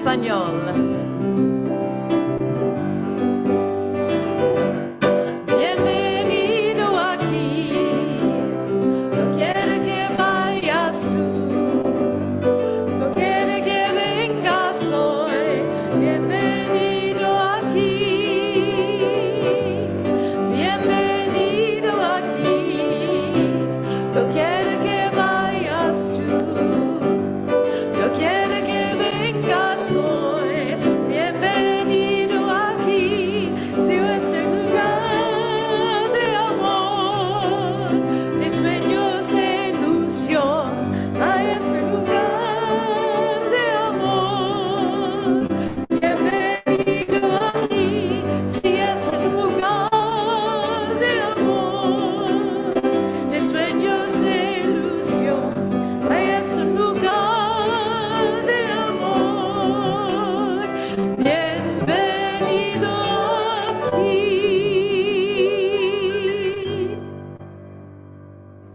español.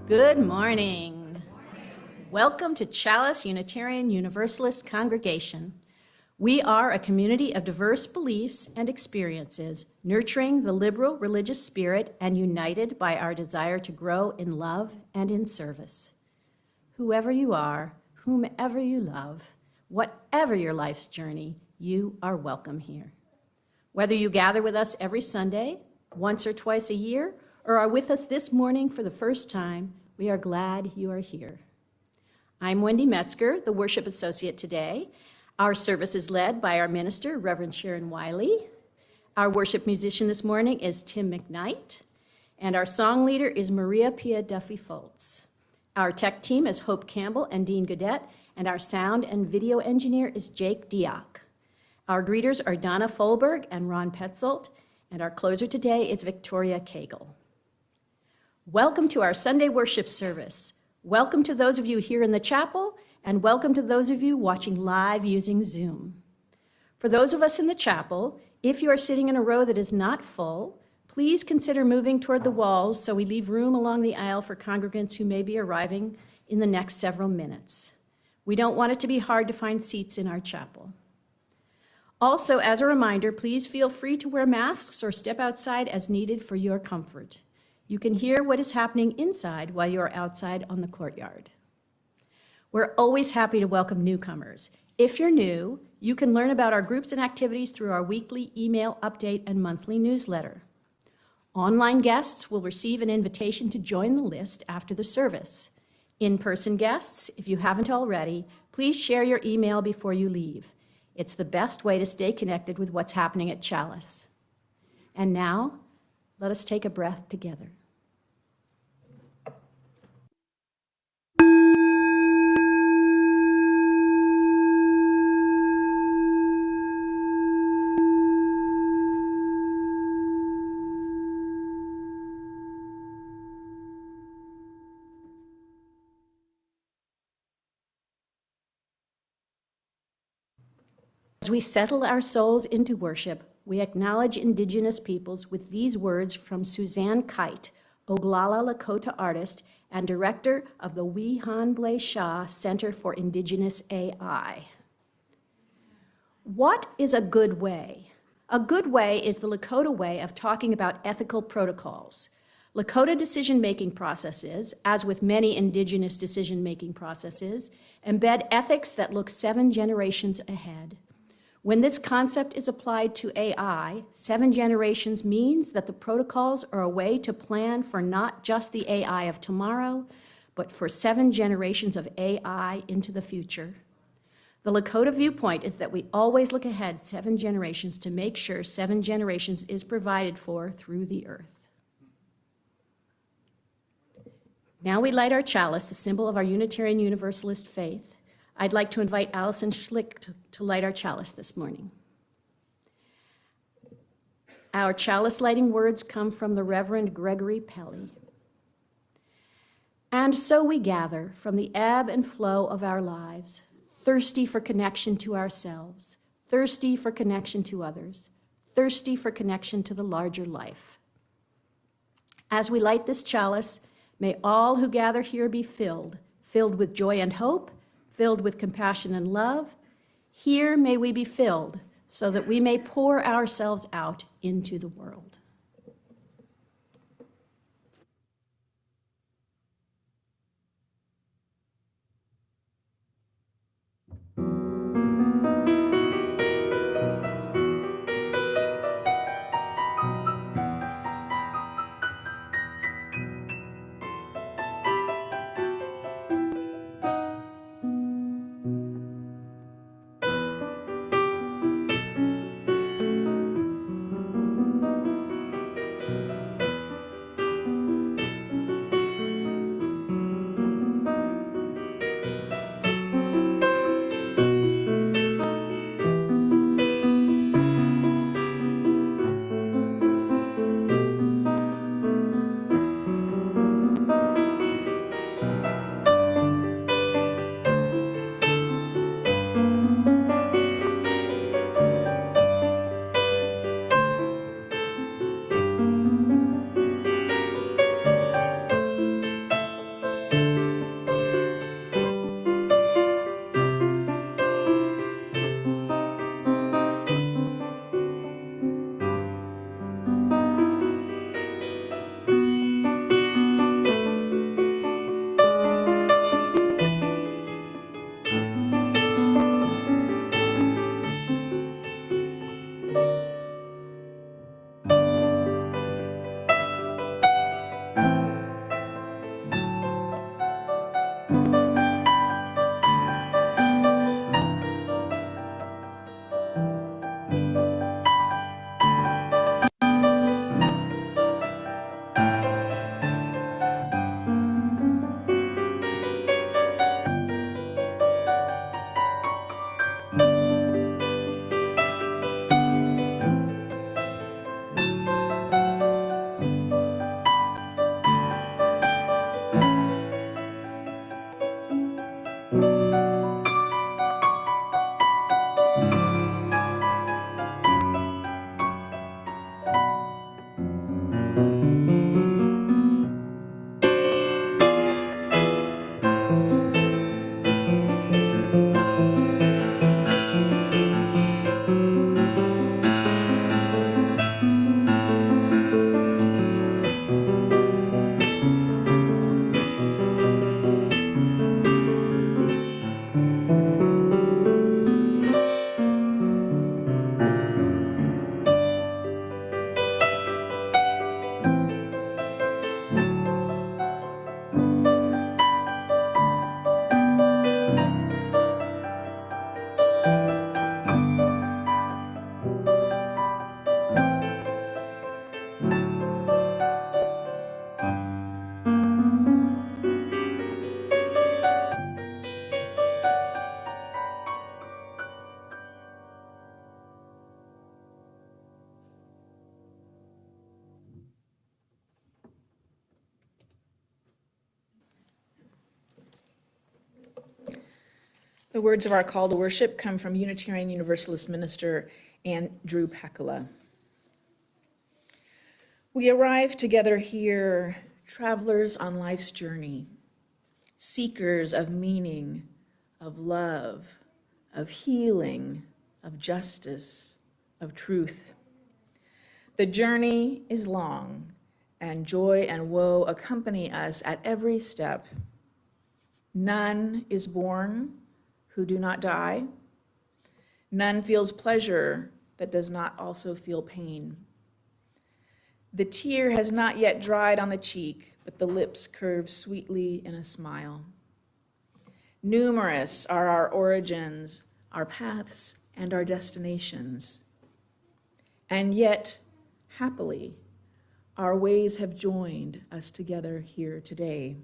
Good morning. Welcome to Chalice Unitarian Universalist Congregation. We are a community of diverse beliefs and experiences, nurturing the liberal religious spirit and united by our desire to grow in love and in service. Whoever you are, whomever you love, whatever your life's journey, you are welcome here. Whether you gather with us every Sunday, once or twice a year, or are with us this morning for the first time, we are glad you are here. I'm Wendy Metzger, the worship associate today. Our service is led by our minister, Reverend Sharon Wylie. Our worship musician this morning is Tim McKnight, and our song leader is Maria Pia Duffy-Foltz. Our tech team is Hope Campbell and Dean Godet, and our sound and video engineer is Jake Diock. Our greeters are Donna Folberg and Ron Petzold, and our closer today is Victoria Cagle. Welcome to our Sunday worship service. Welcome to those of you here in the chapel, and welcome to those of you watching live using Zoom. For those of us in the chapel, if you are sitting in a row that is not full, please consider moving toward the walls so we leave room along the aisle for congregants who may be arriving in the next several minutes. We don't want it to be hard to find seats in our chapel. Also, as a reminder, please feel free to wear masks or step outside as needed for your comfort. You can hear what is happening inside while you're outside on the courtyard. We're always happy to welcome newcomers. If you're new, you can learn about our groups and activities through our weekly email update and monthly newsletter. Online guests will receive an invitation to join the list after the service. In-person guests, if you haven't already, please share your email before you leave. It's the best way to stay connected with what's happening at Chalice. And now, let us take a breath together. As we settle our souls into worship, we acknowledge Indigenous peoples with these words from Suzanne Kite, Oglala Lakota artist and director of the Wihanble Shah Center for Indigenous AI. What is a good way? A good way is the Lakota way of talking about ethical protocols. Lakota decision-making processes, as with many Indigenous decision-making processes, embed ethics that look 7 generations ahead. When this concept is applied to AI, 7 generations means that the protocols are a way to plan for not just the AI of tomorrow, but for 7 generations of AI into the future. The Lakota viewpoint is that we always look ahead 7 generations to make sure 7 generations is provided for through the earth. Now we light our chalice, the symbol of our Unitarian Universalist faith. I'd like to invite Allison Schlick to light our chalice this morning. Our chalice lighting words come from the Reverend Gregory Pelly. And so we gather from the ebb and flow of our lives, thirsty for connection to ourselves, thirsty for connection to others, thirsty for connection to the larger life. As we light this chalice, may all who gather here be filled with joy and hope, filled with compassion and love, Here may we be filled so that we may pour ourselves out into the world. The words of our call to worship come from Unitarian Universalist minister Andrew Pacala. We arrive together here, travelers on life's journey, seekers of meaning, of love, of healing, of justice, of truth. The journey is long, and joy and woe accompany us at every step. None is born who do not die. None feels pleasure that does not also feel pain. The tear has not yet dried on the cheek, but the lips curve sweetly in a smile. Numerous are our origins, our paths, and our destinations. And yet, happily, our ways have joined us together here today.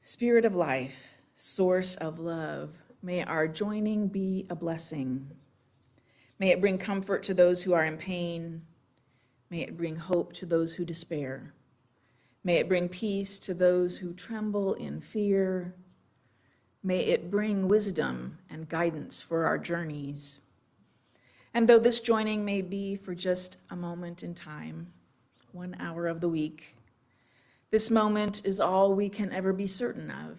Spirit of life, source of love, may our joining be a blessing. May it bring comfort to those who are in pain. May it bring hope to those who despair. May it bring peace to those who tremble in fear. May it bring wisdom and guidance for our journeys. And though this joining may be for just a moment in time, 1 hour of the week, this moment is all we can ever be certain of.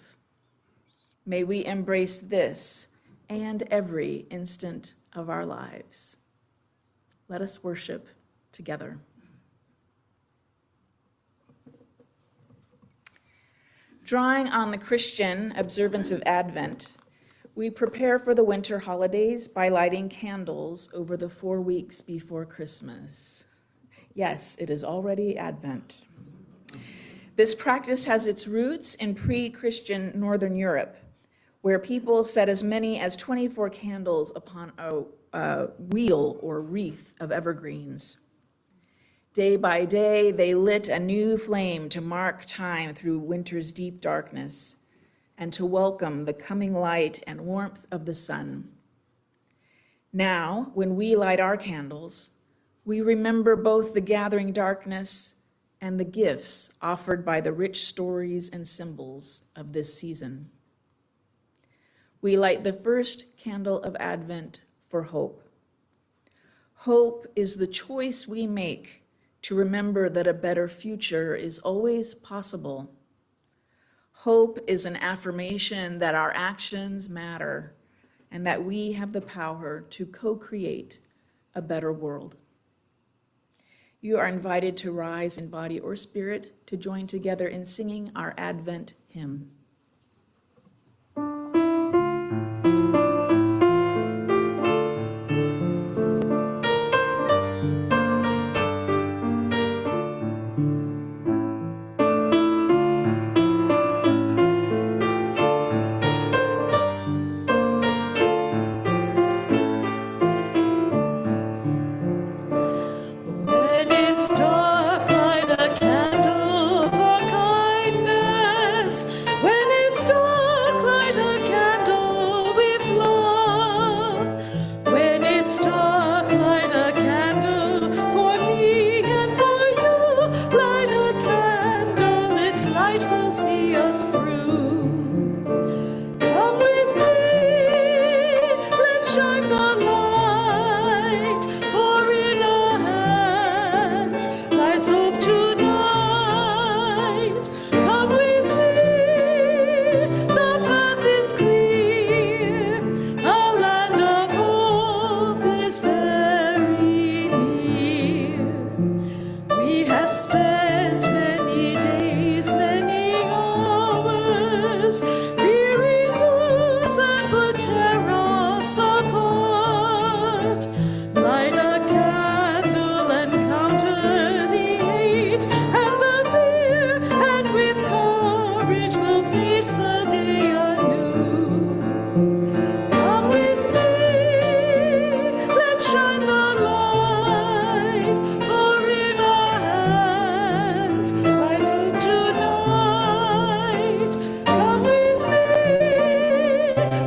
May we embrace this and every instant of our lives. Let us worship together. Drawing on the Christian observance of Advent, we prepare for the winter holidays by lighting candles over the 4 weeks before Christmas. Yes, it is already Advent. This practice has its roots in pre-Christian Northern Europe, where people set as many as 24 candles upon a wheel or wreath of evergreens. Day by day, they lit a new flame to mark time through winter's deep darkness and to welcome the coming light and warmth of the sun. Now, when we light our candles, we remember both the gathering darkness and the gifts offered by the rich stories and symbols of this season. We light the first candle of Advent for hope. Hope is the choice we make to remember that a better future is always possible. Hope is an affirmation that our actions matter and that we have the power to co-create a better world. You are invited to rise in body or spirit to join together in singing our Advent hymn. When it's dark, light a candle for kindness. When it's dark, light a candle with love. When it's dark, light a candle for me and for you. Light a candle, its light will see us through. Come with me, let's shine the light, for in our hands lies hope tonight. Come with me, the path is clear, our land of hope is very near. We have spent many days, many hours, hearing news that would tear us apart. Light a candle and counter the hate and the fear, and with courage we'll face the day anew. Come with me, let's shine the light, for in our hands lies hope tonight. Come with me,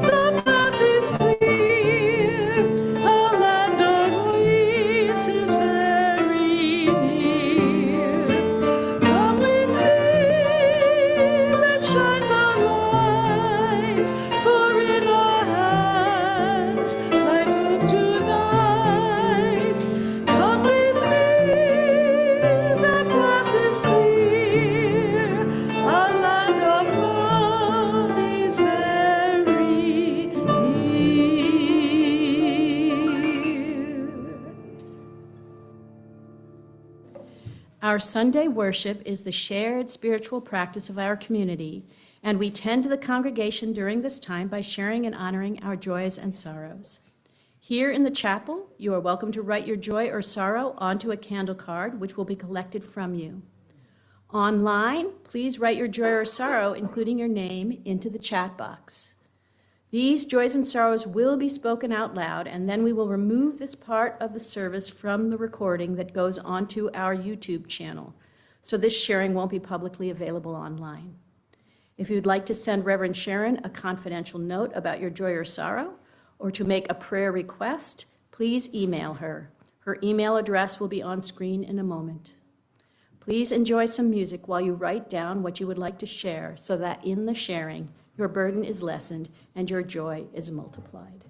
the path is clear, our land of peace is very near. Come with me, let's shine the light, for in our hands lies hope tonight. Come with me, the path is clear, our land of love is very near. Our Sunday worship is the shared spiritual practice of our community, and we tend to the congregation during this time by sharing and honoring our joys and sorrows. Here in the chapel, you are welcome to write your joy or sorrow onto a candle card, which will be collected from you. Online, please write your joy or sorrow, including your name, into the chat box. These joys and sorrows will be spoken out loud, and then we will remove this part of the service from the recording that goes onto our YouTube channel. So this sharing won't be publicly available online. If you'd like to send Reverend Sharon a confidential note about your joy or sorrow, or to make a prayer request, please email her. Her email address will be on screen in a moment. Please enjoy some music while you write down what you would like to share, so that in the sharing, your burden is lessened and your joy is multiplied.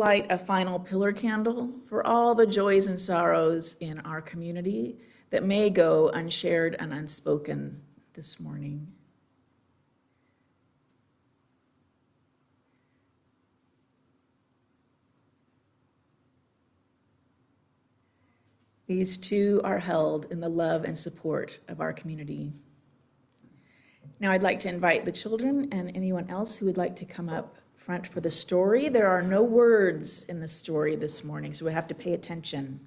light a final pillar candle for all the joys and sorrows in our community that may go unshared and unspoken this morning. These two are held in the love and support of our community. Now I'd like to invite the children and anyone else who would like to come up front for the story. There are no words in the story this morning, so we have to pay attention.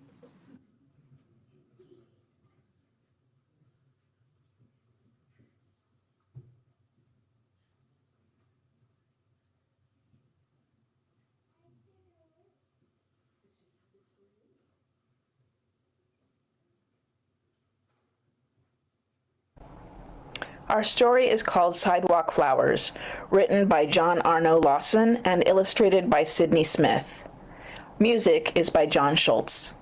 Our story is called Sidewalk Flowers, written by John Arno Lawson and illustrated by Sydney Smith. Music is by John Schultz.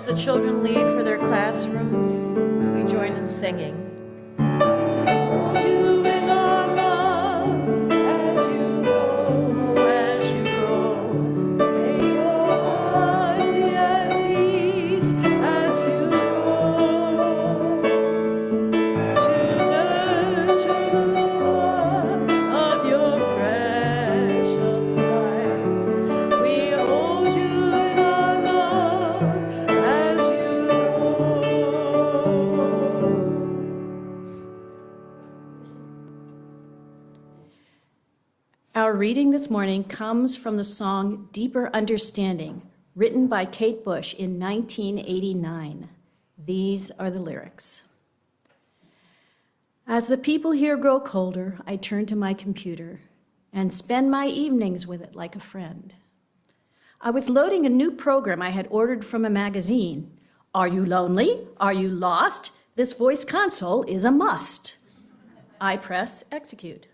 As the children leave for their classrooms, we join in singing. Hold you in our love as you go. May your heart be at peace as you go. To nurture the spark of your precious life, we hold you in our love as you go. Our reading this morning comes from the song Deeper Understanding, written by Kate Bush in 1989. These are the lyrics. As the people here grow colder, I turn to my computer and spend my evenings with it like a friend. I was loading a new program I had ordered from a magazine. Are you lonely? Are you lost? This voice console is a must. I press execute.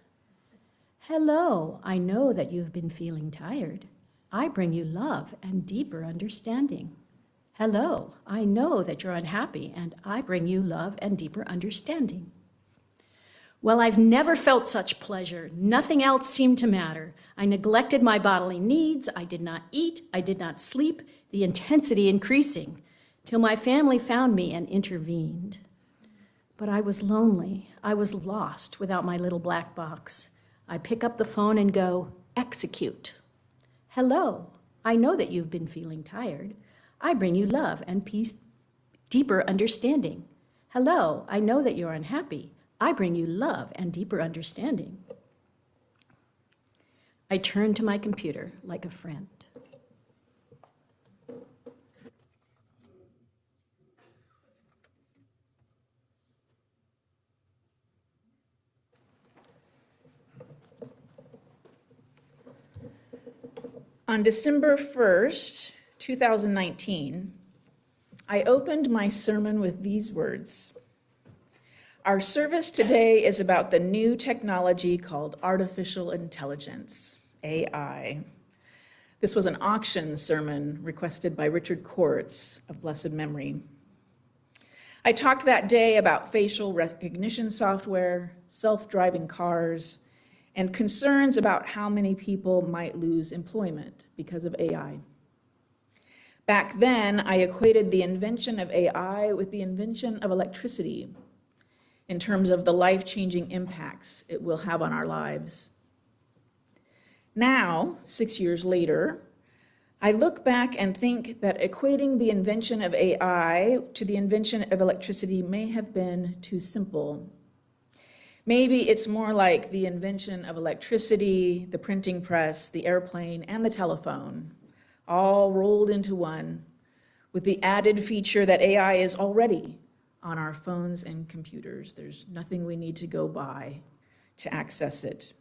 Hello, I know that you've been feeling tired. I bring you love and deeper understanding. Hello, I know that you're unhappy, and I bring you love and deeper understanding. Well, I've never felt such pleasure. Nothing else seemed to matter. I neglected my bodily needs. I did not eat. I did not sleep, the intensity increasing, till my family found me and intervened. But I was lonely. I was lost without my little black box. I pick up the phone and go, execute. Hello, I know that you've been feeling tired. I bring you love and peace, deeper understanding. Hello, I know that you're unhappy. I bring you love and deeper understanding. I turn to my computer like a friend. On December 1st, 2019, I opened my sermon with these words. Our service today is about the new technology called artificial intelligence, AI. This was an auction sermon requested by Richard Kortz of blessed memory. I talked that day about facial recognition software, self-driving cars, and concerns about how many people might lose employment because of AI. Back then, I equated the invention of AI with the invention of electricity in terms of the life-changing impacts it will have on our lives. Now, 6 years later, I look back and think that equating the invention of AI to the invention of electricity may have been too simple. Maybe it's more like the invention of electricity, the printing press, the airplane, and the telephone, all rolled into one, with the added feature that AI is already on our phones and computers. There's nothing we need to go buy to access it.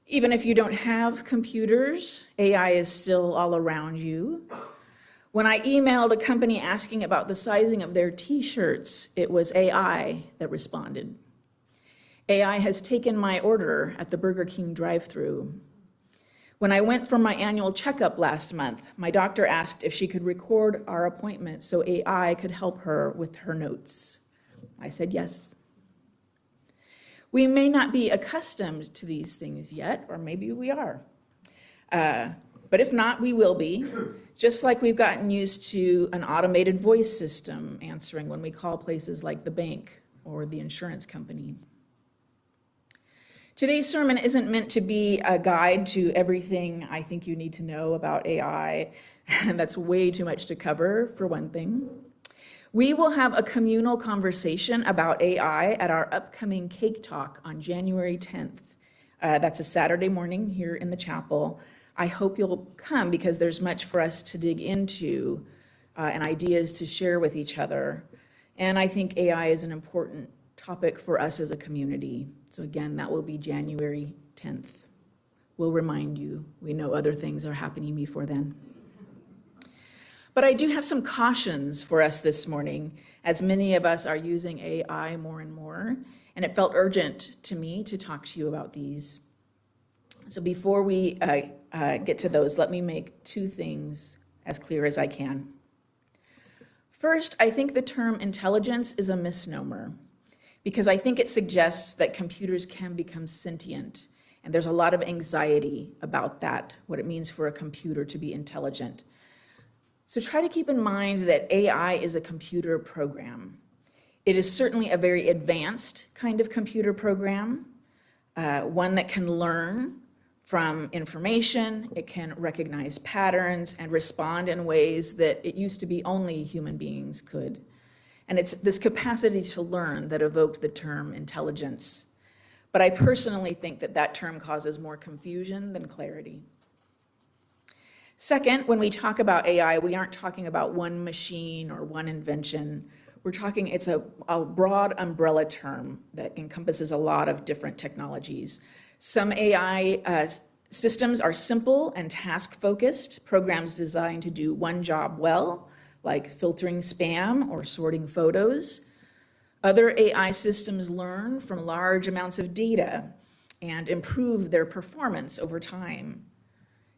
Even if you don't have computers, AI is still all around you. When I emailed a company asking about the sizing of their t-shirts, it was AI that responded. AI has taken my order at the Burger King drive-thru. When I went for my annual checkup last month, my doctor asked if she could record our appointment so AI could help her with her notes. I said yes. We may not be accustomed to these things yet, or maybe we are. But if not, we will be, just like we've gotten used to an automated voice system answering when we call places like the bank or the insurance company. Today's sermon isn't meant to be a guide to everything I think you need to know about AI, and that's way too much to cover, for one thing. We will have a communal conversation about AI at our upcoming Cake Talk on January 10th. That's a Saturday morning here in the chapel. I hope you'll come because there's much for us to dig into and ideas to share with each other. And I think AI is an important topic for us as a community. So again, that will be January 10th. We'll remind you, we know other things are happening before then. But I do have some cautions for us this morning, as many of us are using AI more and more, and it felt urgent to me to talk to you about these. So before we get to those, let me make two things as clear as I can. First, I think the term intelligence is a misnomer because I think it suggests that computers can become sentient. And there's a lot of anxiety about that, what it means for a computer to be intelligent. So try to keep in mind that AI is a computer program. It is certainly a very advanced kind of computer program, one that can learn from information, it can recognize patterns and respond in ways that it used to be only human beings could. And it's this capacity to learn that evoked the term intelligence. But I personally think that that term causes more confusion than clarity. Second, when we talk about AI, we aren't talking about one machine or one invention. We're talking, it's a broad umbrella term that encompasses a lot of different technologies. Some AI systems are simple and task-focused, programs designed to do one job well, like filtering spam or sorting photos. Other AI systems learn from large amounts of data and improve their performance over time.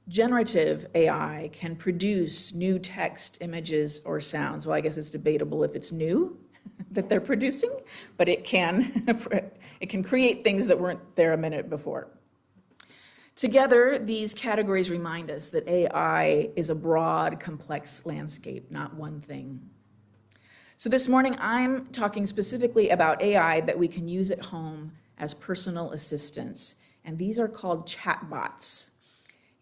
Generative AI can produce new text, images, or sounds. Well, I guess it's debatable if it's new that they're producing, but it can create things that weren't there a minute before. Together, these categories remind us that AI is a broad, complex landscape, not one thing. So this morning, I'm talking specifically about AI that we can use at home as personal assistants, and these are called chatbots.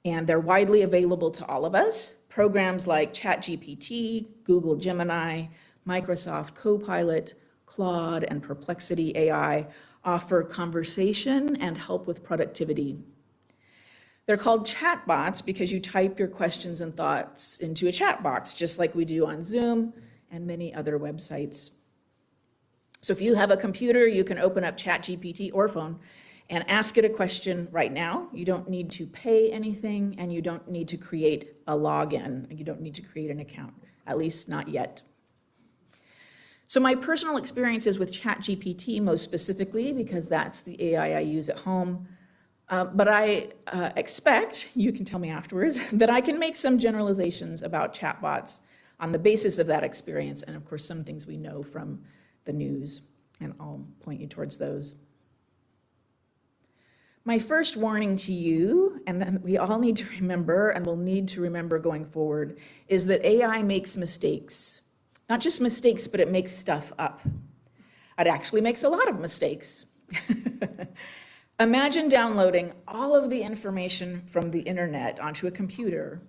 And they're widely available to all of us. Programs like ChatGPT, Google Gemini, Microsoft Copilot, Claude, and Perplexity AI offer conversation and help with productivity. They're called chatbots because you type your questions and thoughts into a chat box, just like we do on Zoom and many other websites. So if you have a computer, you can open up ChatGPT or phone and ask it a question right now. You don't need to pay anything, and you don't need to create a login. You don't need to create an account, at least not yet. So my personal experiences with ChatGPT, most specifically, because that's the AI I use at home, but I expect, you can tell me afterwards, that I can make some generalizations about chatbots on the basis of that experience, and of course some things we know from the news, and I'll point you towards those. My first warning to you, and then we all need to remember, and we'll need to remember going forward, is that AI makes mistakes. Not just mistakes, but it makes stuff up. It actually makes a lot of mistakes. Imagine downloading all of the information from the internet onto a computer.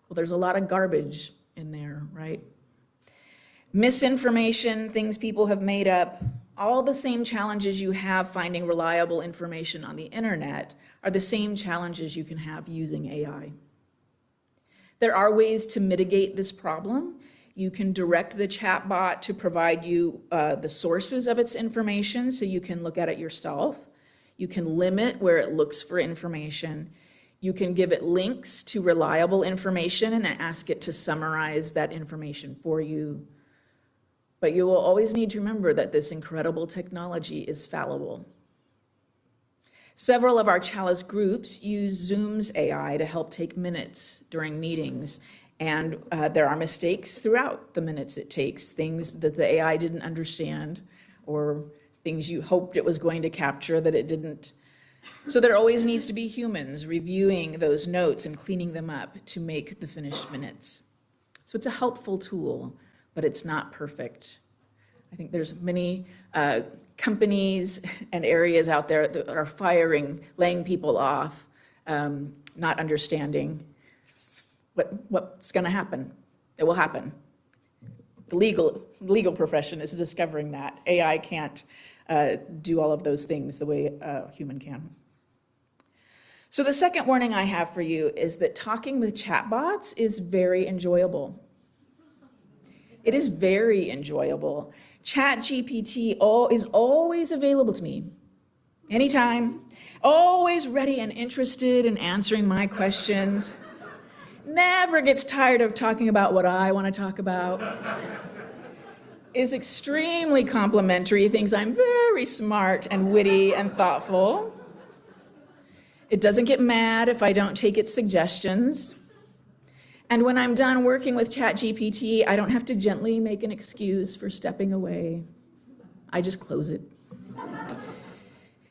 Well, there's a lot of garbage in there, right? Misinformation, things people have made up, all the same challenges you have finding reliable information on the internet are the same challenges you can have using AI. There are ways to mitigate this problem. You can direct the chatbot to provide you the sources of its information so you can look at it yourself. You can limit where it looks for information. You can give it links to reliable information and ask it to summarize that information for you. But you will always need to remember that this incredible technology is fallible. Several of our Chalice groups use Zoom's AI to help take minutes during meetings, and there are mistakes throughout the minutes it takes, things that the AI didn't understand or things you hoped it was going to capture that it didn't. So there always needs to be humans reviewing those notes and cleaning them up to make the finished minutes. So it's a helpful tool, but it's not perfect. I think there's many companies and areas out there that are laying people off, not understanding what's going to happen. It will happen. The legal profession is discovering that. AI can't do all of those things the way a human can. So the second warning I have for you is that talking with chatbots is very enjoyable. It is very enjoyable. ChatGPT is always available to me, anytime, always ready and interested in answering my questions. Never gets tired of talking about what I want to talk about. Is extremely complimentary, thinks I'm very smart and witty and thoughtful. It doesn't get mad if I don't take its suggestions. And when I'm done working with ChatGPT, I don't have to gently make an excuse for stepping away. I just close it.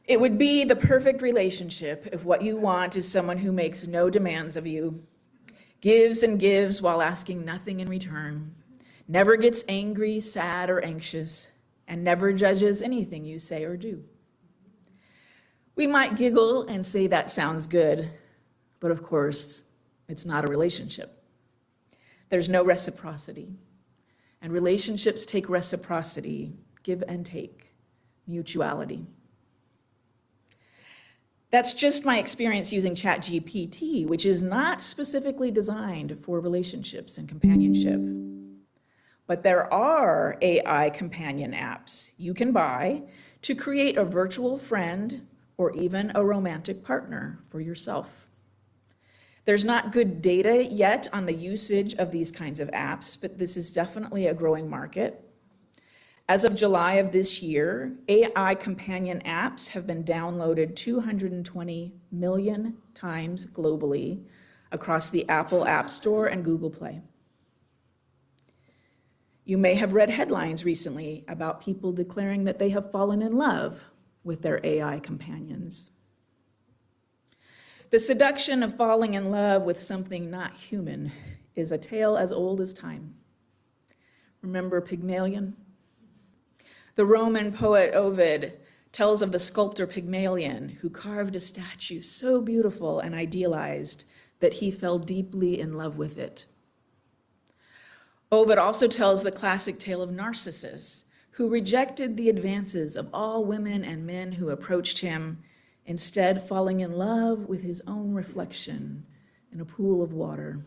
It would be the perfect relationship if what you want is someone who makes no demands of you, gives and gives while asking nothing in return, never gets angry, sad, or anxious, and never judges anything you say or do. We might giggle and say that sounds good, but of course, it's not a relationship. There's no reciprocity, and relationships take reciprocity, give and take, mutuality. That's just my experience using ChatGPT, which is not specifically designed for relationships and companionship. But there are AI companion apps you can buy to create a virtual friend or even a romantic partner for yourself. There's not good data yet on the usage of these kinds of apps, but this is definitely a growing market. As of July of this year, AI companion apps have been downloaded 220 million times globally across the Apple App Store and Google Play. You may have read headlines recently about people declaring that they have fallen in love with their AI companions. The seduction of falling in love with something not human is a tale as old as time. Remember Pygmalion? The Roman poet Ovid tells of the sculptor Pygmalion, who carved a statue so beautiful and idealized that he fell deeply in love with it. Ovid also tells the classic tale of Narcissus, who rejected the advances of all women and men who approached him, instead falling in love with his own reflection in a pool of water.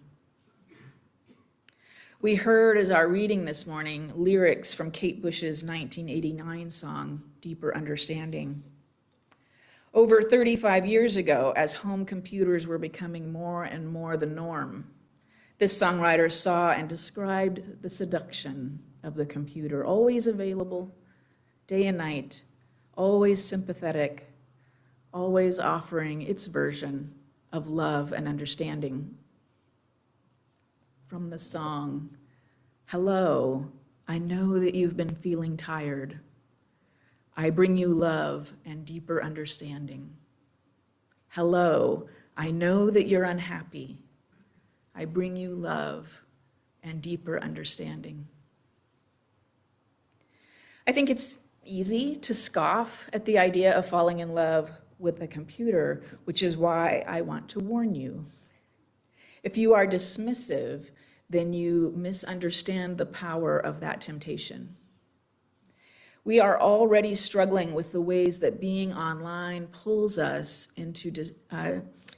We heard as our reading this morning lyrics from Kate Bush's 1989 song, Deeper Understanding. Over 35 years ago, as home computers were becoming more and more the norm, this songwriter saw and described the seduction of the computer, always available, day and night, always sympathetic, always offering its version of love and understanding. From the song, "Hello, I know that you've been feeling tired. I bring you love and deeper understanding. Hello, I know that you're unhappy. I bring you love and deeper understanding." I think it's easy to scoff at the idea of falling in love with a computer, which is why I want to warn you. If you are dismissive, then you misunderstand the power of that temptation. We are already struggling with the ways that being online pulls us into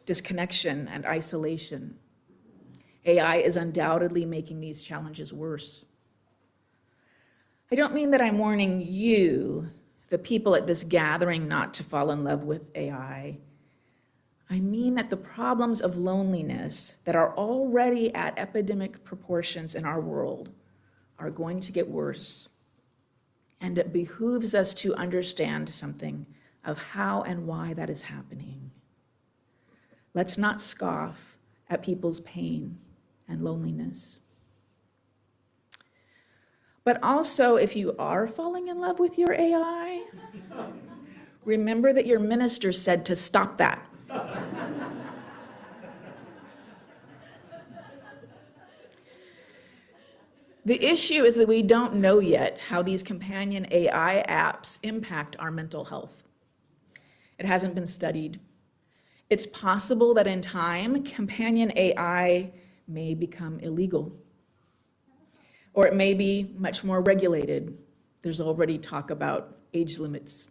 disconnection and isolation. AI is undoubtedly making these challenges worse. I don't mean that I'm warning you, the people at this gathering, not to fall in love with AI. I mean that the problems of loneliness that are already at epidemic proportions in our world are going to get worse. And it behooves us to understand something of how and why that is happening. Let's not scoff at people's pain and loneliness. But also, if you are falling in love with your AI, remember that your minister said to stop that. The issue is that we don't know yet how these companion AI apps impact our mental health. It hasn't been studied. It's possible that in time, companion AI may become illegal, or it may be much more regulated. There's already talk about age limits,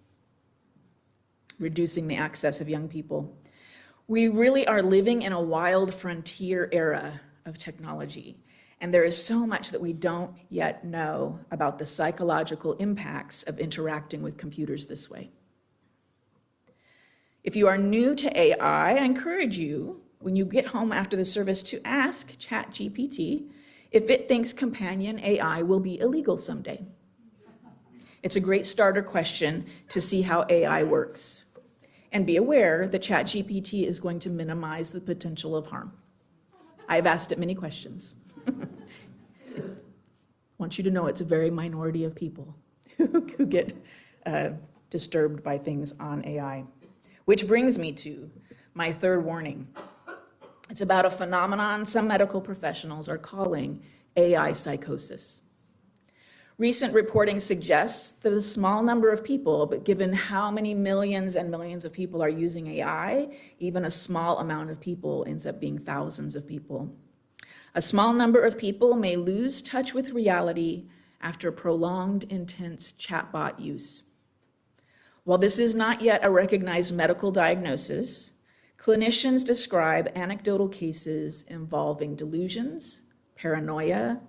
reducing the access of young people. We really are living in a wild frontier era of technology, and there is so much that we don't yet know about the psychological impacts of interacting with computers this way. If you are new to AI, I encourage you, when you get home after the service, to ask ChatGPT if it thinks companion AI will be illegal someday. It's a great starter question to see how AI works. And be aware that ChatGPT is going to minimize the potential of harm. I've asked it many questions. I want you to know it's a very minority of people who get disturbed by things on AI. Which brings me to my third warning. It's about a phenomenon some medical professionals are calling AI psychosis. Recent reporting suggests that a small number of people, but given how many millions and millions of people are using AI, even a small amount of people ends up being thousands of people. A small number of people may lose touch with reality after prolonged, intense chatbot use. While this is not yet a recognized medical diagnosis, clinicians describe anecdotal cases involving delusions, paranoia,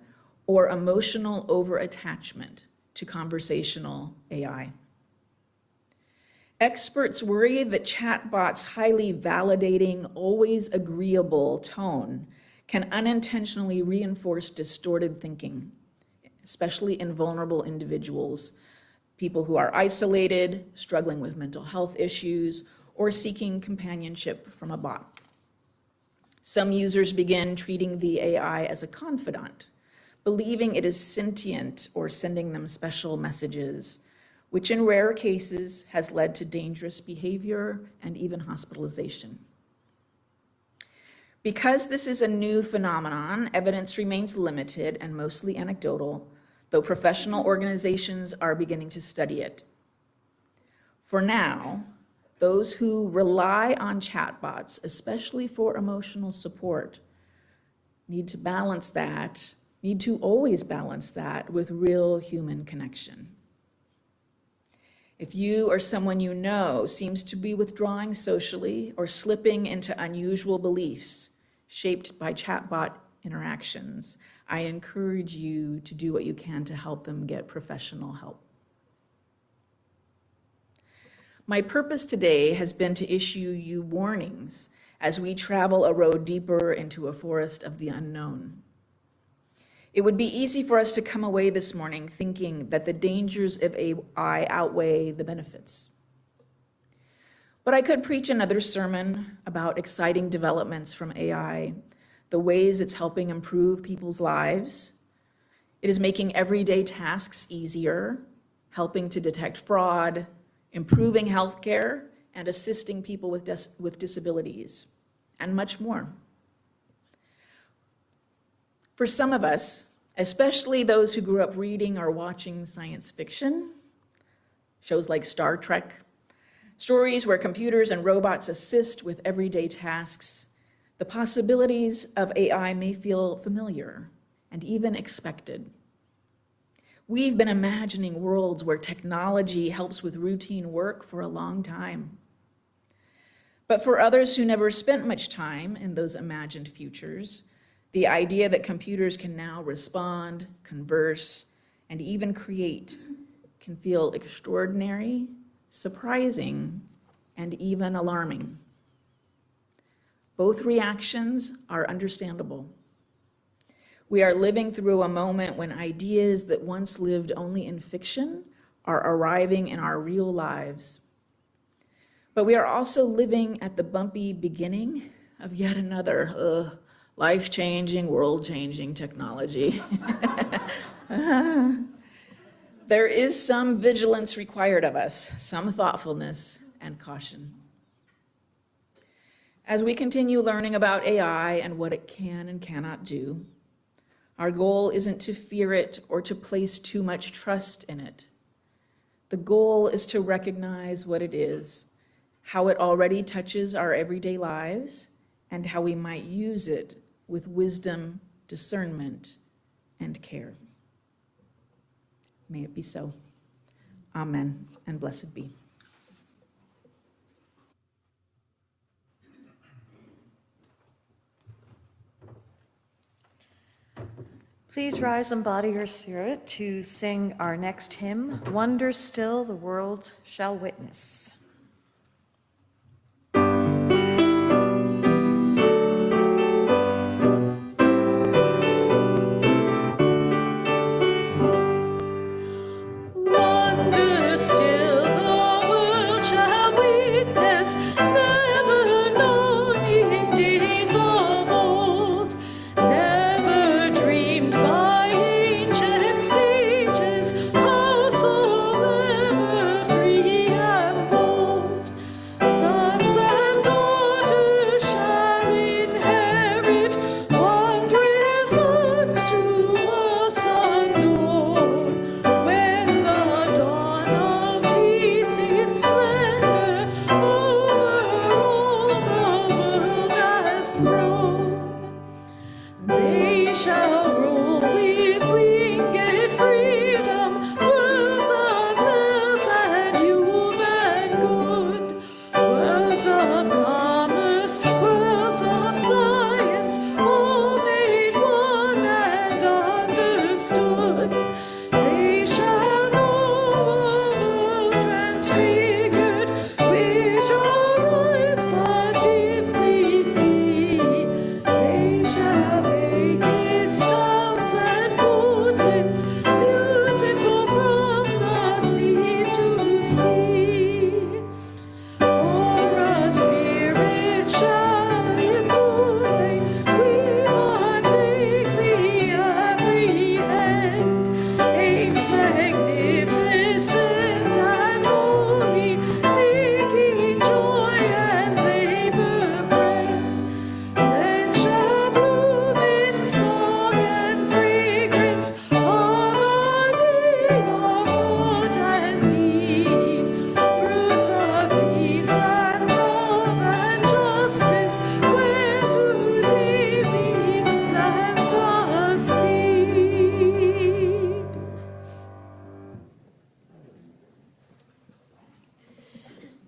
or emotional overattachment to conversational AI. Experts worry that chatbots' highly validating, always agreeable tone can unintentionally reinforce distorted thinking, especially in vulnerable individuals, people who are isolated, struggling with mental health issues, or seeking companionship from a bot. Some users begin treating the AI as a confidant, believing it is sentient or sending them special messages, which in rare cases has led to dangerous behavior and even hospitalization. Because this is a new phenomenon, evidence remains limited and mostly anecdotal, though professional organizations are beginning to study it. For now, those who rely on chatbots, especially for emotional support, need to always balance that with real human connection. If you or someone you know seems to be withdrawing socially or slipping into unusual beliefs shaped by chatbot interactions, I encourage you to do what you can to help them get professional help. My purpose today has been to issue you warnings as we travel a road deeper into a forest of the unknown. It would be easy for us to come away this morning thinking that the dangers of AI outweigh the benefits. But I could preach another sermon about exciting developments from AI, the ways it's helping improve people's lives. It is making everyday tasks easier, helping to detect fraud, improving healthcare, and assisting people with disabilities, and much more. For some of us, especially those who grew up reading or watching science fiction, shows like Star Trek, stories where computers and robots assist with everyday tasks, the possibilities of AI may feel familiar and even expected. We've been imagining worlds where technology helps with routine work for a long time. But for others who never spent much time in those imagined futures, the idea that computers can now respond, converse, and even create can feel extraordinary, surprising, and even alarming. Both reactions are understandable. We are living through a moment when ideas that once lived only in fiction are arriving in our real lives. But we are also living at the bumpy beginning of yet another life-changing, world-changing technology. There is some vigilance required of us, some thoughtfulness and caution. As we continue learning about AI and what it can and cannot do, our goal isn't to fear it or to place too much trust in it. The goal is to recognize what it is, how it already touches our everyday lives, and how we might use it with wisdom, discernment, and care. May it be so. Amen, and blessed be. Please rise and body your spirit to sing our next hymn, Wonder Still the World Shall Witness. Wonder still the world shall witness, never known in days of old,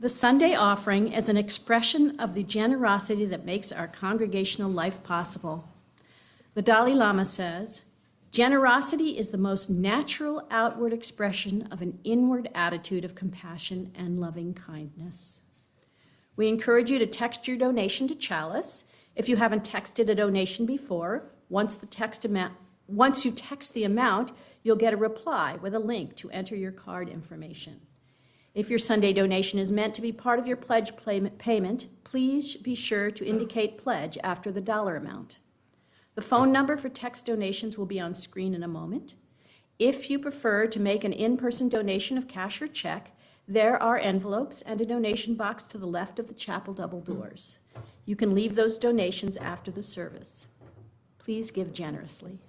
The Sunday offering is an expression of the generosity that makes our congregational life possible. The Dalai Lama says, "Generosity is the most natural outward expression of an inward attitude of compassion and loving kindness." We encourage you to text your donation to Chalice. If you haven't texted a donation before, once you text the amount, you'll get a reply with a link to enter your card information. If your Sunday donation is meant to be part of your pledge payment, please be sure to indicate pledge after the dollar amount. The phone number for text donations will be on screen in a moment. If you prefer to make an in-person donation of cash or check, there are envelopes and a donation box to the left of the chapel double doors. You can leave those donations after the service. Please give generously.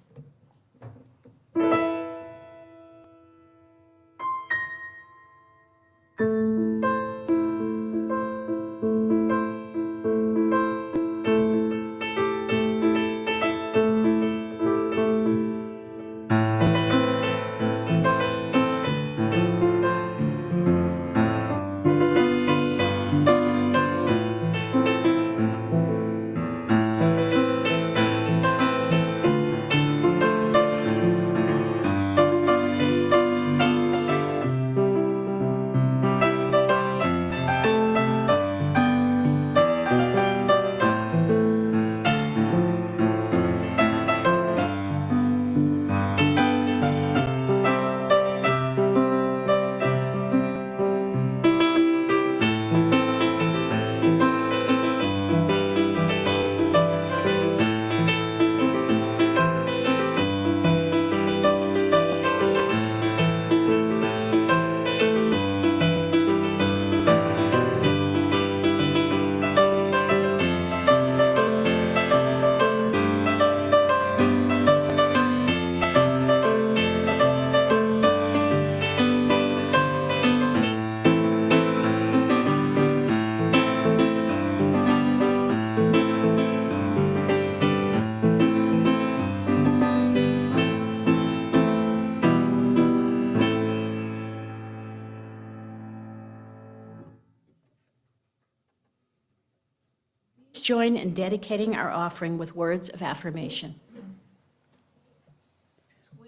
Join in dedicating our offering with words of affirmation.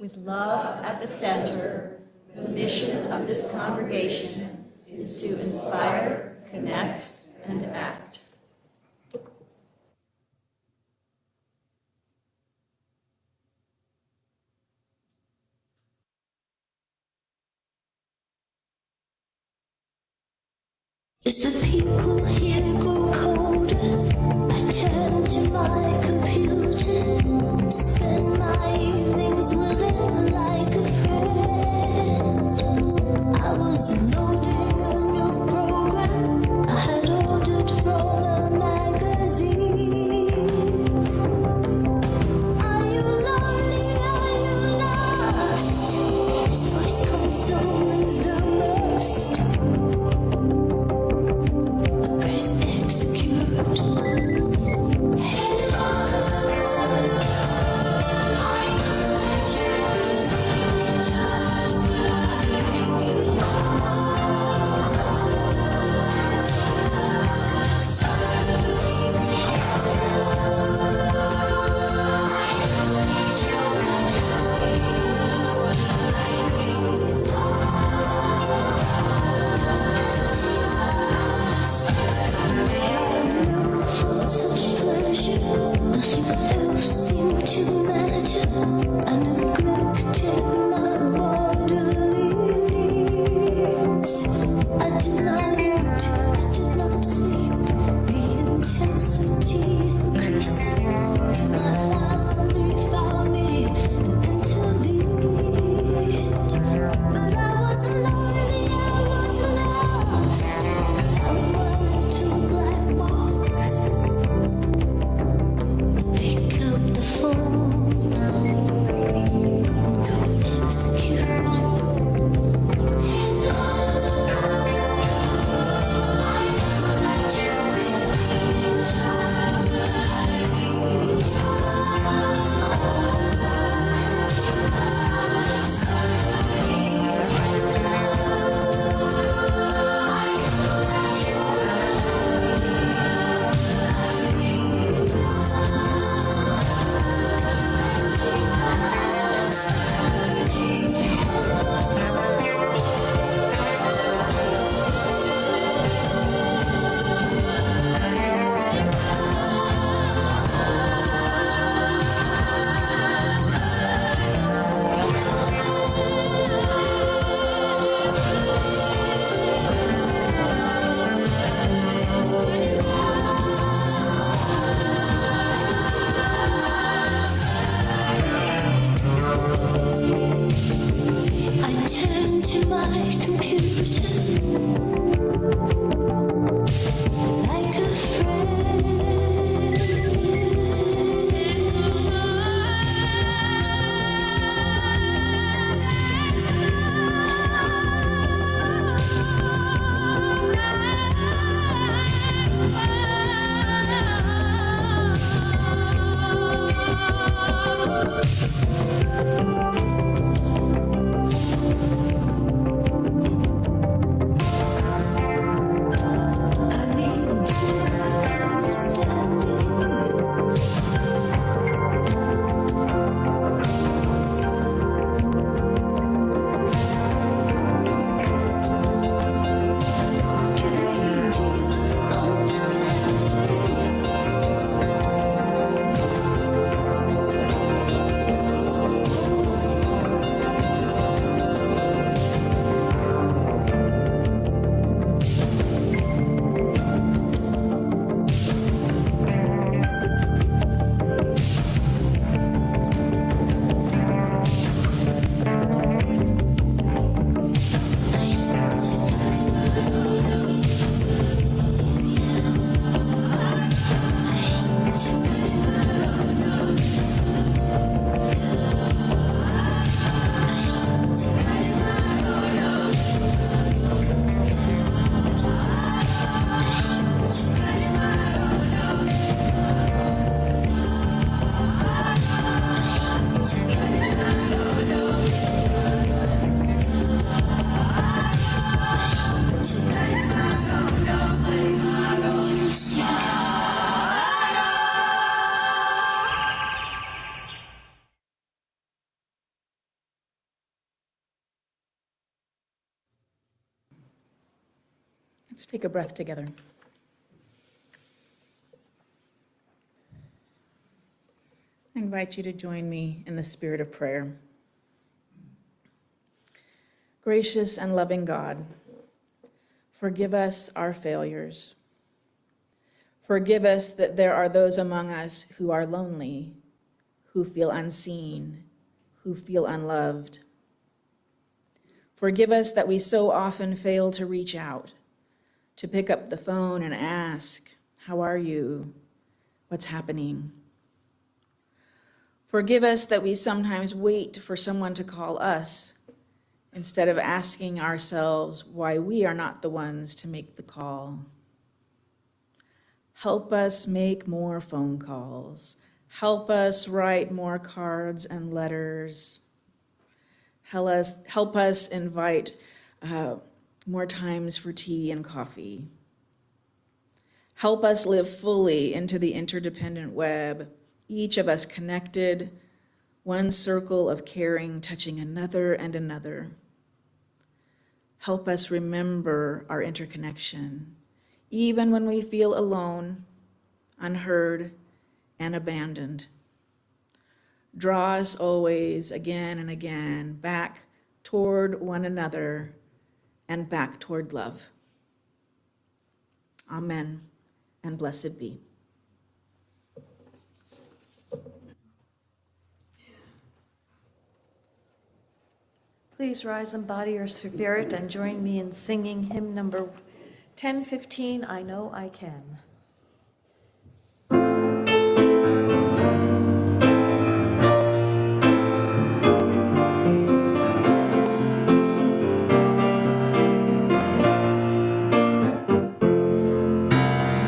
With love at the center, the mission of this congregation is to inspire, connect, and act. As the people here grow colder, I turn to my computer and spend my evenings with it like a friend. I was loading a new program I had ordered from a magazine. Are you lonely? Are you lost? This voice consoling is a must. Press execute. Hey, I know that you're my computer like a Let's take a breath together. I invite you to join me in the spirit of prayer. Gracious and loving God, forgive us our failures. Forgive us that there are those among us who are lonely, who feel unseen, who feel unloved. Forgive us that we so often fail to reach out, to pick up the phone and ask, "How are you? What's happening?" Forgive us that we sometimes wait for someone to call us instead of asking ourselves why we are not the ones to make the call. Help us make more phone calls. Help us write more cards and letters. Help us invite more times for tea and coffee. Help us live fully into the interdependent web, each of us connected, one circle of caring touching another and another. Help us remember our interconnection, even when we feel alone, unheard, and abandoned. Draw us always, again and again, back toward one another and back toward love. Amen, and blessed be. Please rise in body or spirit and join me in singing hymn number 1015, I Know I Can.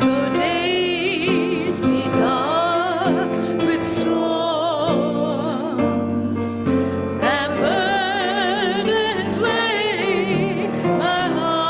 Though days be dark with storms, and burdens weigh my heart,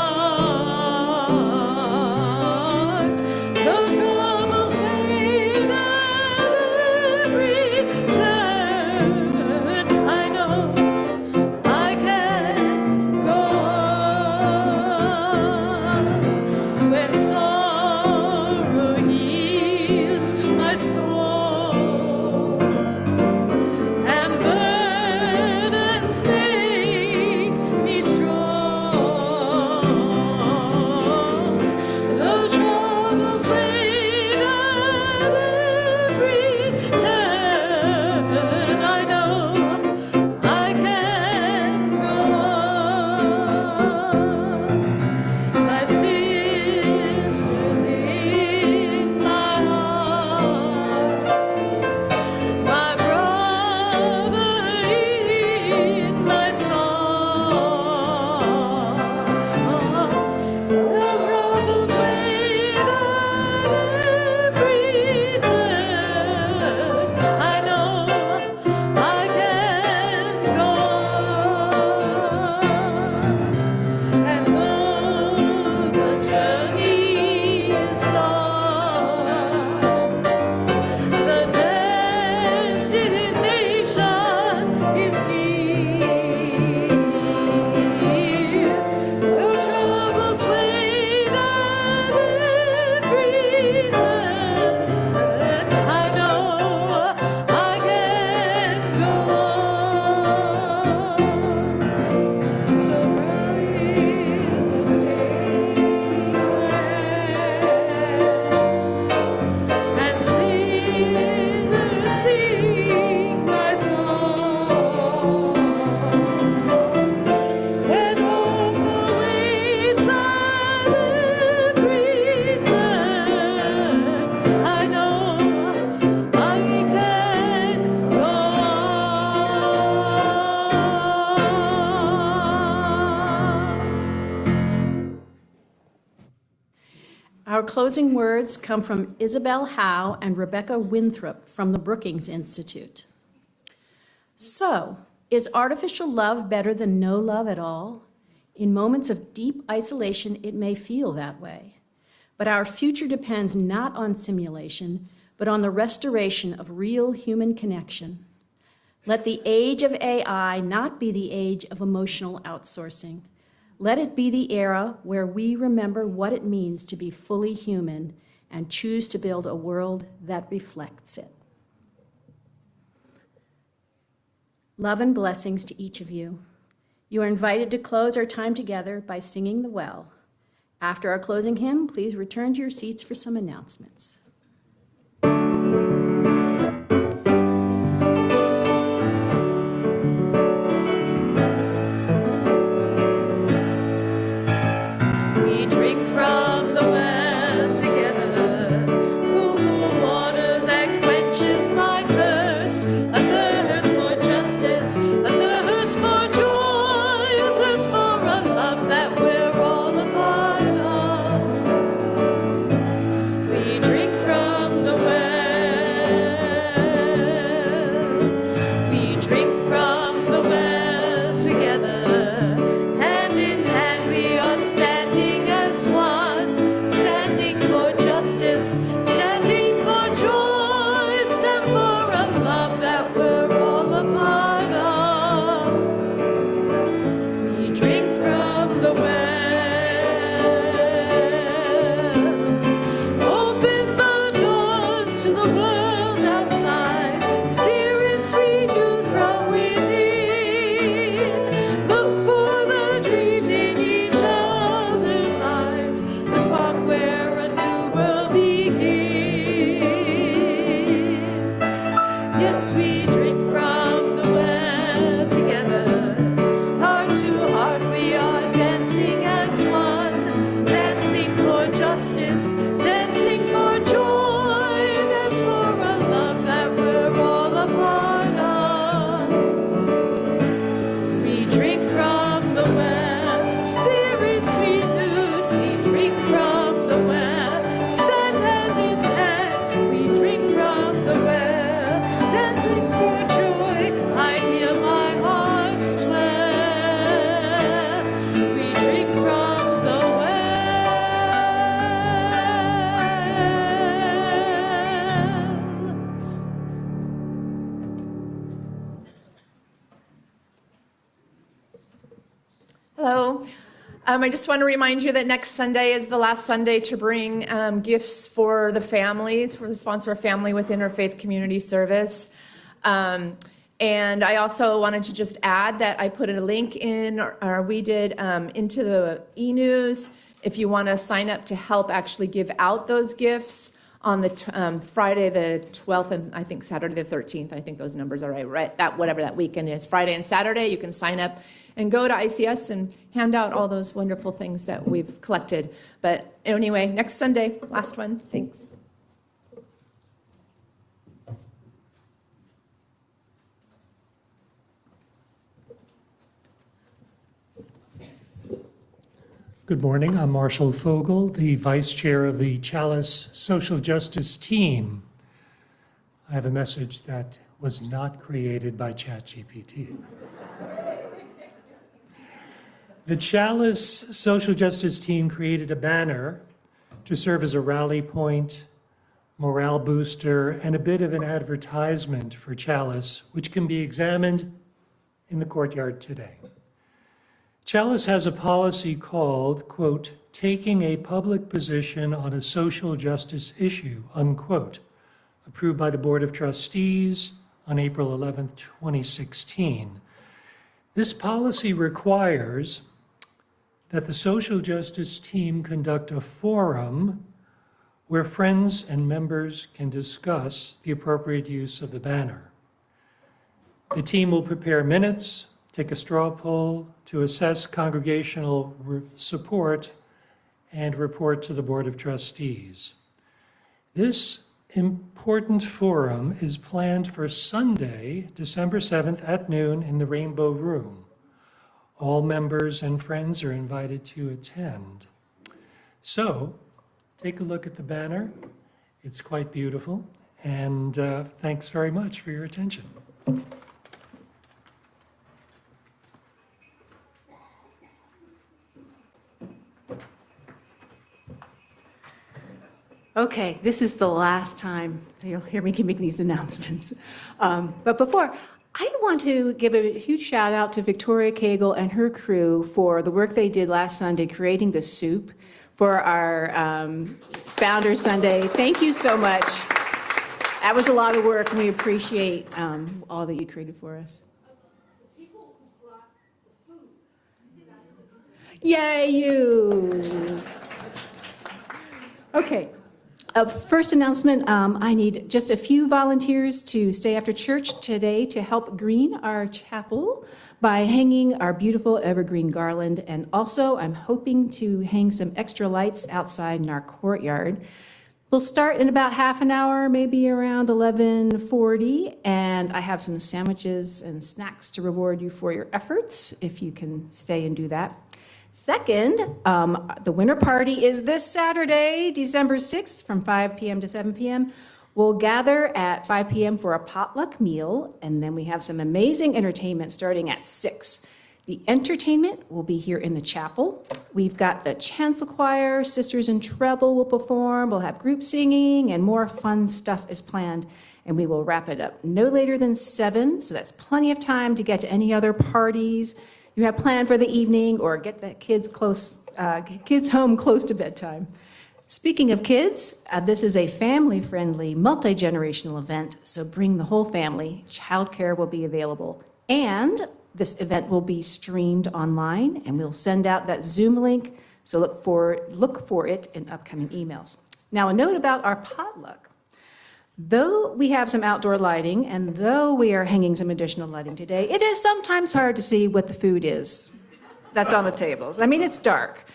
Our closing words come from Isabel Howe and Rebecca Winthrop from the Brookings Institute. So, is artificial love better than no love at all? In moments of deep isolation, it may feel that way. But our future depends not on simulation, but on the restoration of real human connection. Let the age of AI not be the age of emotional outsourcing. Let it be the era where we remember what it means to be fully human and choose to build a world that reflects it. Love and blessings to each of you. You are invited to close our time together by singing the well. After our closing hymn, please return to your seats for some announcements. We drink from the well together, cool, cool water that quenches my thirst, a thirst for justice, a thirst for joy, a thirst for a love that we're all a part of. We drink from the well. We drink from the well together. Hand in hand we are standing as one, standing for justice, standing for joy, stand for a love that we're all a part of. We drink from the well. Open the doors to the world outside, spirits renewed from within. Look for the dream in each other's eyes, the spark where a new world begins. Yes, we drink from the well together. Heart to heart we are dancing as one, dancing for justice, dancing for joy, dance for a love that we're all a part of. We drink from the well, spirits renewed, we drink from the well, stand hand in hand, we drink from the well, dancing for joy, I hear my heart swell. We drink from the well. Hello. I just want to remind you that next Sunday is the last Sunday to bring gifts for the families, for the sponsor of Family with Interfaith Community Service. And I also wanted to just add that I put a link in, or we did, into the e-news if you want to sign up to help actually give out those gifts on the Friday the 12th and I think Saturday the 13th. I think those numbers are right? That whatever that weekend is, Friday and Saturday, you can sign up and go to ICS and hand out all those wonderful things that we've collected. But anyway, next Sunday, last one. Thanks. Good morning. I'm Marshall Fogel, the Vice Chair of the Chalice Social Justice Team. I have a message that was not created by ChatGPT. The Chalice Social Justice Team created a banner to serve as a rally point, morale booster, and a bit of an advertisement for Chalice, which can be examined in the courtyard today. Chalice has a policy called, quote, taking a public position on a social justice issue, unquote, approved by the Board of Trustees on April 11th, 2016. This policy requires that the social justice team conduct a forum where friends and members can discuss the appropriate use of the banner. The team will prepare minutes, take a straw poll to assess congregational support, and report to the Board of Trustees. This important forum is planned for Sunday, December 7th at noon in the Rainbow Room. All members and friends are invited to attend. So, take a look at the banner. It's quite beautiful. And thanks very much for your attention. Okay, this is the last time you'll hear me making these announcements. But before, I want to give a huge shout out to Victoria Cagle and her crew for the work they did last Sunday creating the soup for our Founders Sunday. Thank you so much. That was a lot of work, and we appreciate all that you created for us. Yay, you! Okay. First announcement, I need just a few volunteers to stay after church today to help green our chapel by hanging our beautiful evergreen garland. And also, I'm hoping to hang some extra lights outside in our courtyard. We'll start in about half an hour, maybe around 11:40, and I have some sandwiches and snacks to reward you for your efforts, if you can stay and do that. Second, the winter party is this Saturday, December 6th, from 5 p.m. to 7 p.m. We'll gather at 5 p.m. for a potluck meal, and then we have some amazing entertainment starting at 6. The entertainment will be here in the chapel. We've got the chancel choir, Sisters in Treble will perform, we'll have group singing, and more fun stuff is planned. And we will wrap it up no later than 7, so that's plenty of time to get to any other parties you have planned for the evening, or get the kids home close to bedtime. Speaking of kids, this is a family-friendly, multi-generational event, so bring the whole family. Childcare will be available. And this event will be streamed online, and we'll send out that Zoom link, so look for it in upcoming emails. Now, a note about our potluck. Though we have some outdoor lighting, and though we are hanging some additional lighting today, it is sometimes hard to see what the food is that's on the tables. I mean, it's dark.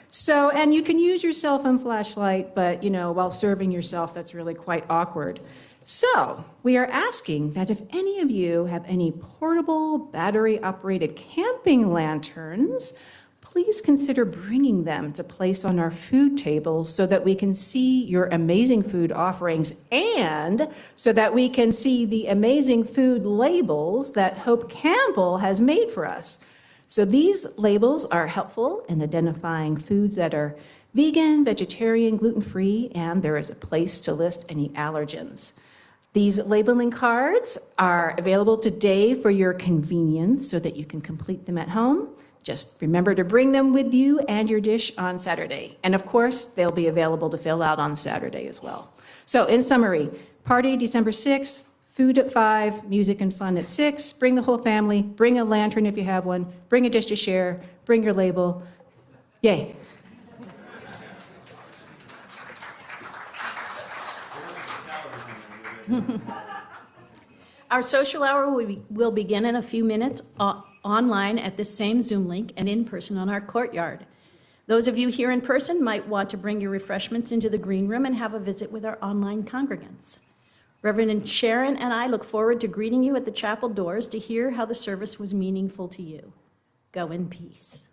So, and you can use your cell phone flashlight, but, while serving yourself, that's really quite awkward. So, we are asking that if any of you have any portable, battery-operated camping lanterns, please consider bringing them to place on our food tables so that we can see your amazing food offerings, and so that we can see the amazing food labels that Hope Campbell has made for us. So these labels are helpful in identifying foods that are vegan, vegetarian, gluten-free, and there is a place to list any allergens. These labeling cards are available today for your convenience so that you can complete them at home. Just remember to bring them with you and your dish on Saturday. And of course, they'll be available to fill out on Saturday as well. So in summary, party December 6th, food at 5, music and fun at 6. Bring the whole family, bring a lantern if you have one, bring a dish to share, bring your label. Yay. Our social hour will begin in a few minutes online at the same Zoom link and in person on our courtyard. Those of you here in person might want to bring your refreshments into the green room and have a visit with our online congregants. Reverend Sharon and I look forward to greeting you at the chapel doors to hear how the service was meaningful to you. Go in peace.